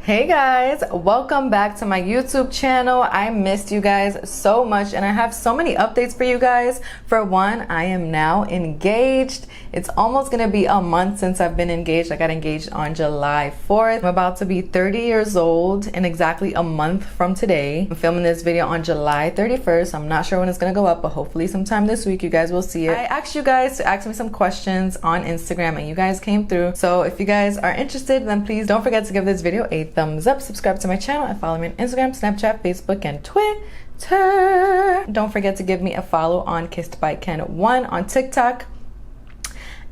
Hey guys, welcome back to my YouTube channel. I missed you guys so much and I have so many updates for you guys. For one, I am now engaged. It's almost gonna be a month since I've been engaged. I got engaged on July 4th. I'm about to be 30 years old in exactly a month from today. I'm filming this video on July 31st. I'm not sure when it's gonna go up, but hopefully sometime this week you guys will see it. I asked you guys to ask me some questions on Instagram and you guys came through. So if you guys are interested, then please don't forget to give this video a thumbs up, subscribe to my channel, and follow me on Instagram, Snapchat, Facebook, and Twitter. Don't forget to give me a follow on KissedByKen1 on TikTok.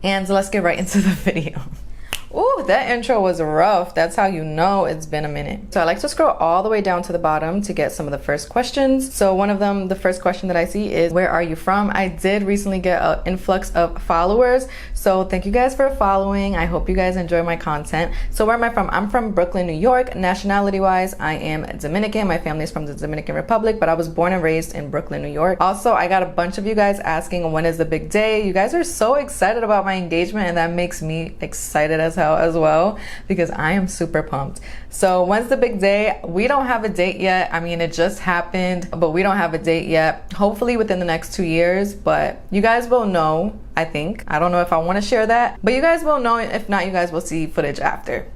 And let's get right into the video. Ooh, that intro was rough. That's how you know it's been a minute. So I like to scroll all the way down to the bottom to get some of the first questions. So one of them, the first question that I see is, where are you from? I did recently get an influx of followers. So thank you guys for following. I hope you guys enjoy my content. So where am I from? I'm from Brooklyn, New York. Nationality wise, I am Dominican. My family is from the Dominican Republic, but I was born and raised in Brooklyn, New York. Also, I got a bunch of you guys asking when is the big day. You guys are so excited about my engagement and that makes me excited as well because I am super pumped. So when's the big day? We don't have a date yet. I mean, it just happened, but we don't have a date yet. Hopefully within the next 2 years, but you guys will know, I think. I don't know if I want to share that, but you guys will know. If not, you guys will see footage after.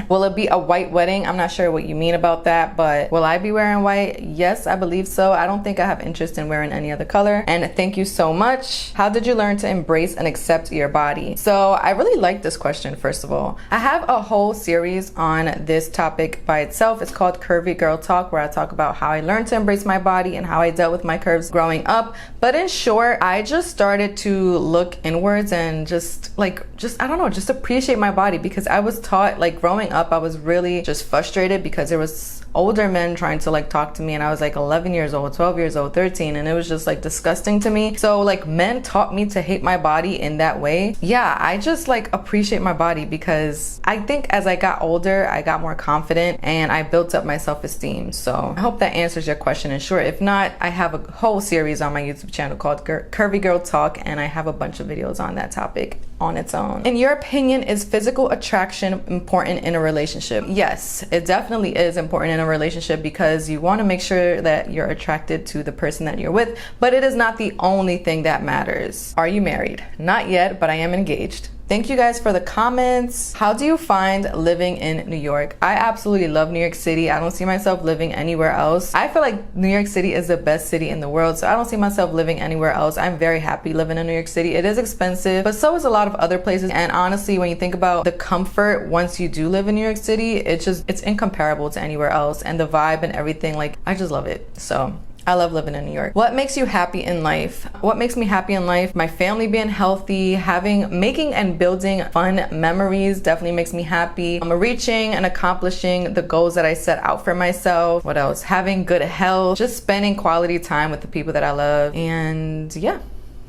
Will it be a white wedding? I'm not sure what you mean about that, but will I be wearing white? Yes, I believe so. I don't think I have interest in wearing any other color. And thank you so much. How did you learn to embrace and accept your body? So I really like this question, first of all. I have a whole series on this topic by itself. It's called Curvy Girl Talk, where I talk about how I learned to embrace my body and how I dealt with my curves growing up. But in short, I just started to look inwards and just I don't know, just appreciate my body, because I was taught, like growing up, I was really just frustrated because there was older men trying to like talk to me and I was like 11 years old, 12 years old, 13, and it was just like disgusting to me. So like men taught me to hate my body in that way. Yeah, I just like appreciate my body because I think as I got older, I got more confident and I built up my self-esteem. So I hope that answers your question in short. If not, I have a whole series on my YouTube channel called Curvy Girl Talk, and I have a bunch of videos on that topic on its own. In your opinion, is physical attraction important in a relationship? Yes, it definitely is important in a relationship because you want to make sure that you're attracted to the person that you're with, but it is not the only thing that matters. Are you married? Not yet, but I am engaged. Thank you guys for the comments. How do you find living in New York? I absolutely love New York City. I don't see myself living anywhere else. I feel like New York City is the best city in the world, so I don't see myself living anywhere else. I'm very happy living in New York City. It is expensive, but so is a lot of other places. And honestly, when you think about the comfort once you do live in New York City, it's incomparable to anywhere else. And the vibe and everything, like, I just love it. So I love living in New York. What makes you happy in life? What makes me happy in life? My family being healthy, making and building fun memories definitely makes me happy. I'm reaching and accomplishing the goals that I set out for myself. What else? Having good health, just spending quality time with the people that I love. And yeah,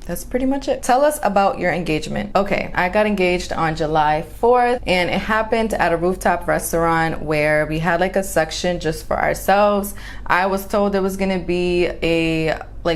that's pretty much it. Tell us about your engagement. Okay, I got engaged on July 4th and it happened at a rooftop restaurant where we had like a section just for ourselves. I was told it was gonna be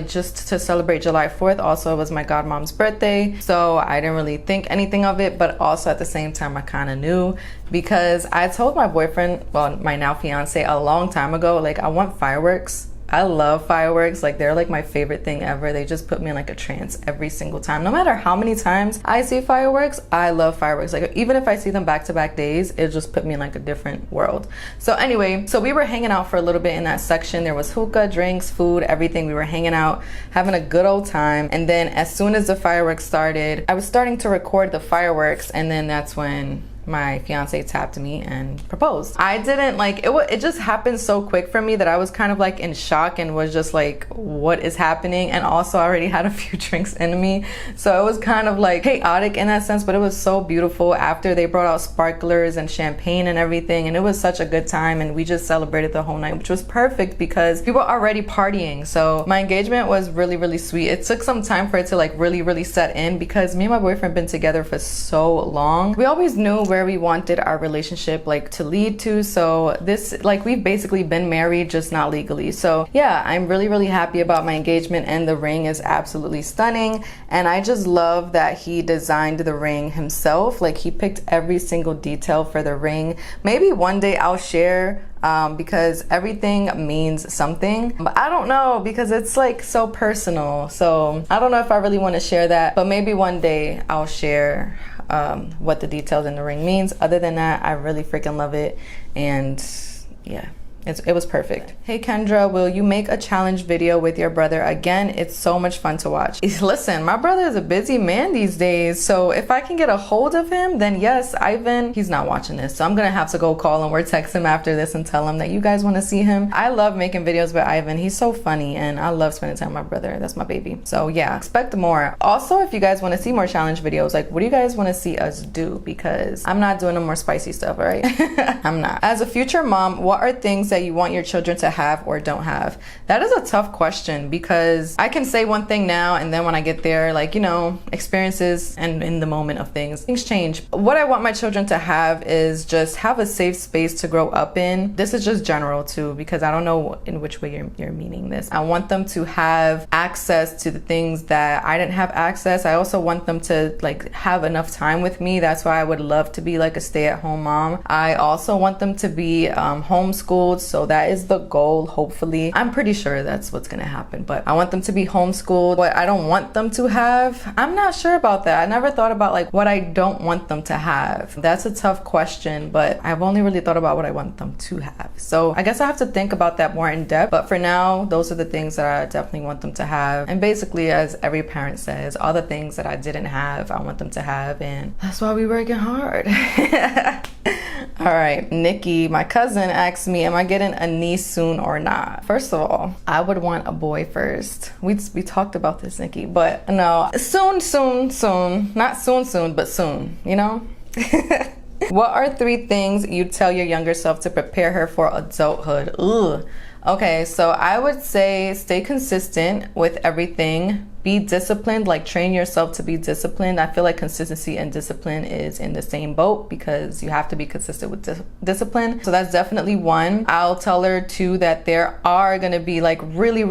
just to celebrate July 4th. Also, it was my godmom's birthday, so I didn't really think anything of it, but also at the same time, I kind of knew because I told my boyfriend, well, my now fiance, a long time ago, like, I want fireworks. I love fireworks. Like, they're like my favorite thing ever. They just put me in like a trance every single time. No matter how many times I see fireworks, I love fireworks. Like, even if I see them back-to-back days, it just put me in like a different world. So anyway, so we were hanging out for a little bit in that section. There was hookah, drinks, food, everything. We were hanging out, having a good old time. And then as soon as the fireworks started, I was starting to record the fireworks, and then that's when my fiance tapped me and proposed. I didn't it just happened so quick for me that I was kind of like in shock and was just like, what is happening? And also I already had a few drinks in me, so it was kind of like chaotic in that sense, but it was so beautiful. After, they brought out sparklers and champagne and everything, and it was such a good time, and we just celebrated the whole night, which was perfect because people were already partying. So my engagement was really, really sweet. It took some time for it to like really, really set in because me and my boyfriend been together for so long. We always knew where we wanted our relationship like to lead to. So this, like, we've basically been married, just not legally. So yeah, I'm really happy about my engagement, and the ring is absolutely stunning. And I just love that he designed the ring himself. Like, he picked every single detail for the ring. Maybe one day I'll share because everything means something, but I don't know, because it's like so personal. So I don't know if I really want to share that, but maybe one day I'll share what the details in the ring means. Other than that, I really freaking love it. And yeah, it was perfect. Hey Kendra, will you make a challenge video with your brother again? It's so much fun to watch. Listen, my brother is a busy man these days, so if I can get a hold of him, then yes. Ivan, he's not watching this, so I'm gonna have to go call him or text him after this and tell him that you guys want to see him. I love making videos with Ivan. He's so funny, and I love spending time with my brother. That's my baby. So yeah, expect more. Also, if you guys want to see more challenge videos, like, what do you guys want to see us do? Because I'm not doing no more spicy stuff, all right? I'm not. As a future mom, what are things that you want your children to have or don't have? That is a tough question, because I can say one thing now, and then when I get there, like, you know, experiences and in the moment of things change. What I want my children to have is just have a safe space to grow up in. This is just general too, because I don't know in which way you're meaning this. I want them to have access to the things that I didn't have access. I also want them to like have enough time with me. That's why I would love to be like a stay-at-home mom. I also want them to be homeschooled, so that is the goal, hopefully. I'm pretty sure that's what's gonna happen, but I want them to be homeschooled. What I don't want them to have, I'm not sure about that. I never thought about like what I don't want them to have. That's a tough question, but I've only really thought about what I want them to have. So I guess I have to think about that more in depth, but for now, those are the things that I definitely want them to have. And basically, as every parent says, all the things that I didn't have, I want them to have, and that's why we're working hard. All right, Nikki, my cousin, asked me, am I getting a niece soon or not? First of all, I would want a boy first. We talked about this, Nikki, but no, soon. Not soon, but soon, you know? What are 3 things you tell your younger self to prepare her for adulthood? Ugh. Okay, so I would say stay consistent with everything. Be disciplined, like train yourself to be disciplined. I feel like consistency and discipline is in the same boat, because you have to be consistent with discipline. So that's definitely one. I'll tell her too that there are gonna be like really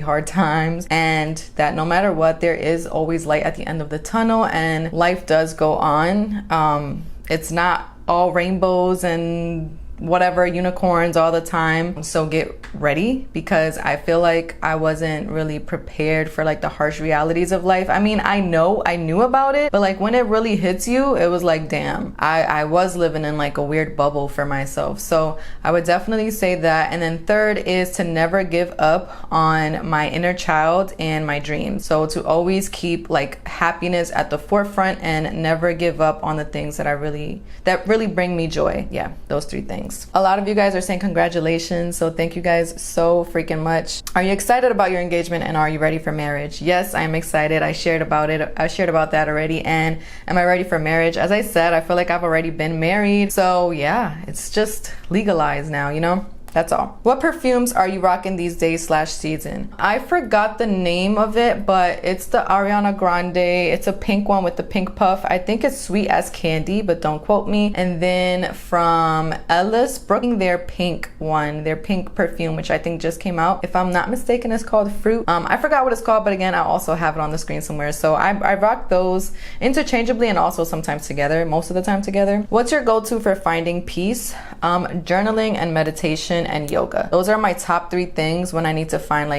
hard times, and that no matter what, there is always light at the end of the tunnel, and life does go on. It's not all rainbows and whatever unicorns all the time. So get ready, because I feel like I wasn't really prepared for like the harsh realities of life. I mean, I knew about it, but like when it really hits you, it was like, damn, I was living in like a weird bubble for myself. So I would definitely say that. And then third is to never give up on my inner child and my dreams. So to always keep like happiness at the forefront and never give up on the things that really bring me joy. Yeah, those 3 things. A lot of you guys are saying congratulations, so thank you guys so freaking much. Are you excited about your engagement, and are you ready for marriage? Yes, I am excited. I shared about that already. And am I ready for marriage? As I said, I feel like I've already been married. So yeah, it's just legalized now, you know? That's all. What perfumes are you rocking these days / season? I forgot the name of it, but it's the Ariana Grande. It's a pink one with the pink puff. I think it's Sweet as Candy, but don't quote me. And then from Ellis Brooke, their pink one, their pink perfume, which I think just came out. If I'm not mistaken, it's called Fruit. I forgot what it's called, but again, I also have it on the screen somewhere. So I rock those interchangeably and also sometimes together, most of the time together. What's your go-to for finding peace? Journaling and meditation and yoga. Those are my top 3 things when I need to find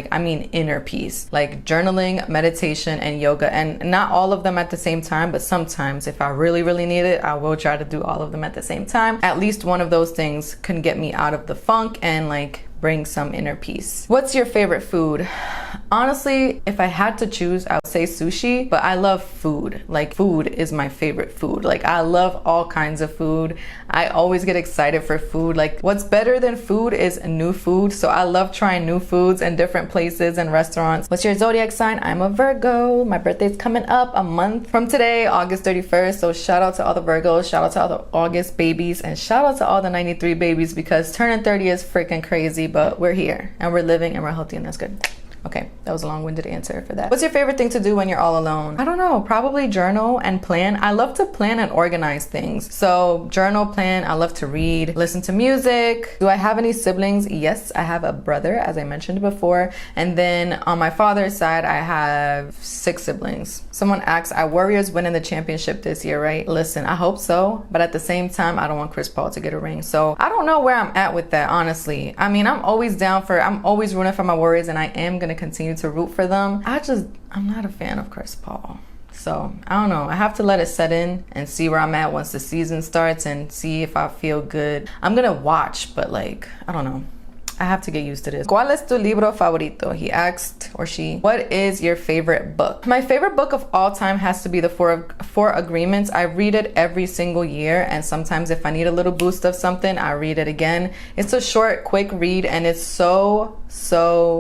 inner peace. Like journaling, meditation, and yoga. And not all of them at the same time, but sometimes if I really need it, I will try to do all of them at the same time. At least one of those things can get me out of the funk and bring some inner peace. What's your favorite food? Honestly, if I had to choose, I would say sushi, but I love food. Like, food is my favorite food. Like, I love all kinds of food. I always get excited for food. Like, what's better than food is new food. So I love trying new foods in different places and restaurants. What's your zodiac sign? I'm a Virgo. My birthday's coming up a month from today, August 31st. So shout out to all the Virgos, shout out to all the August babies, and shout out to all the 93 babies, because turning 30 is freaking crazy, but we're here and we're living and we're healthy, and that's good. Okay, that was a long-winded answer for that. What's your favorite thing to do when you're all alone? I don't know, probably journal and plan. I love to plan and organize things. So journal, plan, I love to read, listen to music. Do I have any siblings? Yes, I have a brother, as I mentioned before. And then on my father's side, I have 6 siblings. Someone asked, are Warriors winning the championship this year, right? Listen, I hope so, but at the same time, I don't want Chris Paul to get a ring. So I don't know where I'm at with that, honestly. I mean, I'm always rooting for my Warriors, and I am gonna continue to root for them. I'm not a fan of Chris Paul. So I don't know, I have to let it set in and see where I'm at once the season starts and see if I feel good. I'm gonna watch, but like, I don't know. I have to get used to this. ¿Cuál es tu libro favorito? He asked, or she. What is your favorite book? My favorite book of all time has to be The Four Agreements. I read it every single year, and sometimes if I need a little boost of something, I read it again. It's a short, quick read, and it's so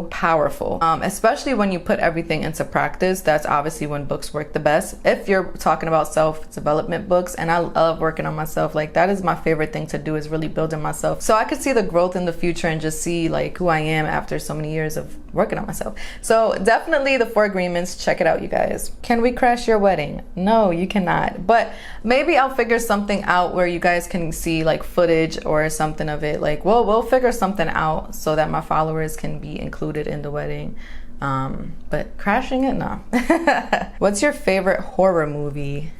powerful. Especially when you put everything into practice. That's obviously when books work the best. If you're talking about self-development books, and I love working on myself, like that is my favorite thing to do, is really building myself. So I could see the growth in the future and just see like who I am after so many years of working on myself. So definitely The Four Agreements. Check it out, you guys. Can we crash your wedding? No, you cannot. But maybe I'll figure something out where you guys can see like footage or something of it. Like we'll figure something out so that my followers can be included in the wedding. But crashing it, no. What's your favorite horror movie?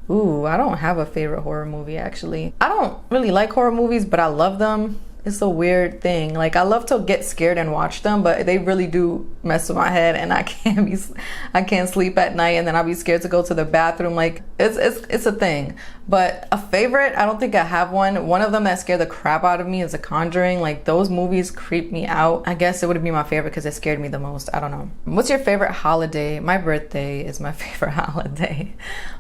Ooh, I don't have a favorite horror movie actually. I don't really like horror movies, but I love them. It's a weird thing. Like I love to get scared and watch them, but they really do mess with my head, and I can't sleep at night, and then I'll be scared to go to the bathroom. Like it's a thing. But a favorite, I don't think I have one. One of them that scared the crap out of me is The Conjuring. Like those movies creep me out. I guess it would be my favorite because it scared me the most. I don't know. What's your favorite holiday? My birthday is my favorite holiday.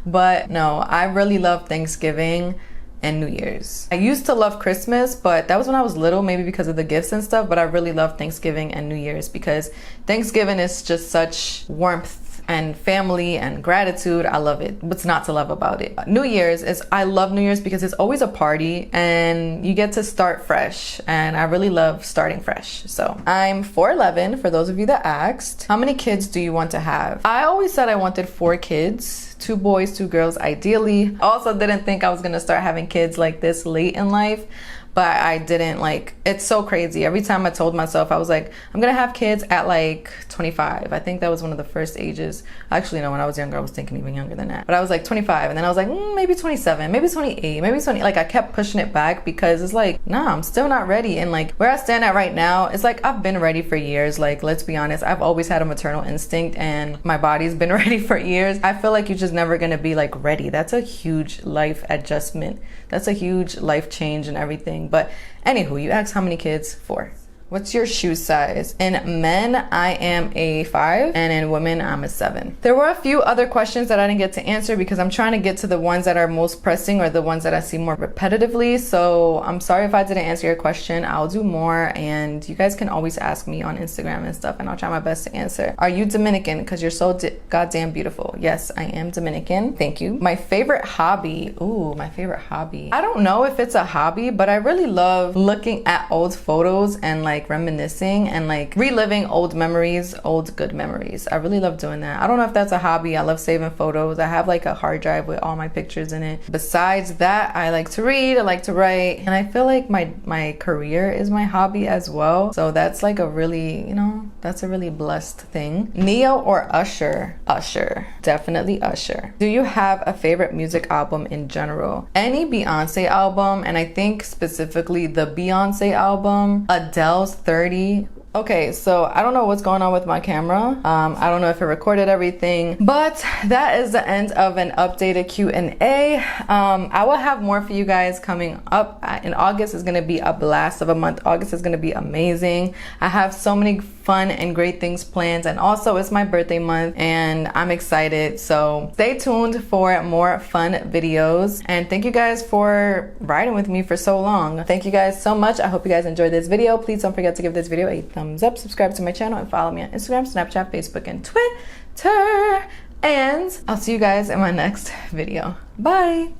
But no, I really love Thanksgiving and New Year's. I used to love Christmas, but that was when I was little, maybe because of the gifts and stuff, but I really love Thanksgiving and New Year's because Thanksgiving is just such warmth and family and gratitude. I love it. What's not to love about it? New Year's I love New Year's because it's always a party and you get to start fresh, and I really love starting fresh. So I'm 4'11", for those of you that asked. How many kids do you want to have? I always said I wanted 4 kids, 2 boys, 2 girls ideally. Also didn't think I was gonna start having kids like this late in life, but I didn't. Like, it's so crazy. Every time I told myself, I was like, I'm gonna have kids at like 25. I think that was one of the first ages. Actually, no, when I was younger, I was thinking even younger than that. But I was like 25, and then I was like, maybe 27, maybe 28, maybe 20. Like I kept pushing it back because it's like, nah, I'm still not ready. And like where I stand at right now, it's like I've been ready for years. Like, let's be honest, I've always had a maternal instinct and my body's been ready for years. I feel like you're just never gonna be like ready. That's a huge life adjustment. That's a huge life change and everything. But anywho, you asked how many kids? 4. What's your shoe size? In men, I am a 5, and in women, I'm a 7. There were a few other questions that I didn't get to answer because I'm trying to get to the ones that are most pressing or the ones that I see more repetitively. So I'm sorry if I didn't answer your question. I'll do more, and you guys can always ask me on Instagram and stuff, and I'll try my best to answer. Are you Dominican? Because you're so goddamn beautiful. Yes, I am Dominican. Thank you. My favorite hobby. Ooh, my favorite hobby. I don't know if it's a hobby, but I really love looking at old photos and like reminiscing and like reliving old memories, old good memories. I really love doing that. I don't know if that's a hobby. I love saving photos. I have like a hard drive with all my pictures in it. Besides that, I like to read, I like to write, and I feel like my career is my hobby as well. So that's like a really, that's a really blessed thing. Neo or Usher? Usher. Definitely Usher. Do you have a favorite music album in general? Any Beyonce album, and I think specifically the Beyonce album, Adele's 30. Okay, so I don't know what's going on with my camera. I don't know if it recorded everything, but that is the end of an updated Q&A. I will have more for you guys coming up. In August is gonna be a blast of a month. August is gonna be amazing. I have so many fun and great things planned, and also it's my birthday month and I'm excited. So stay tuned for more fun videos, and thank you guys for riding with me for so long. Thank you guys so much. I hope you guys enjoyed this video. Please don't forget to give this video a thumbs up, subscribe to my channel, and follow me on Instagram, Snapchat, Facebook, and Twitter. And I'll see you guys in my next video. Bye.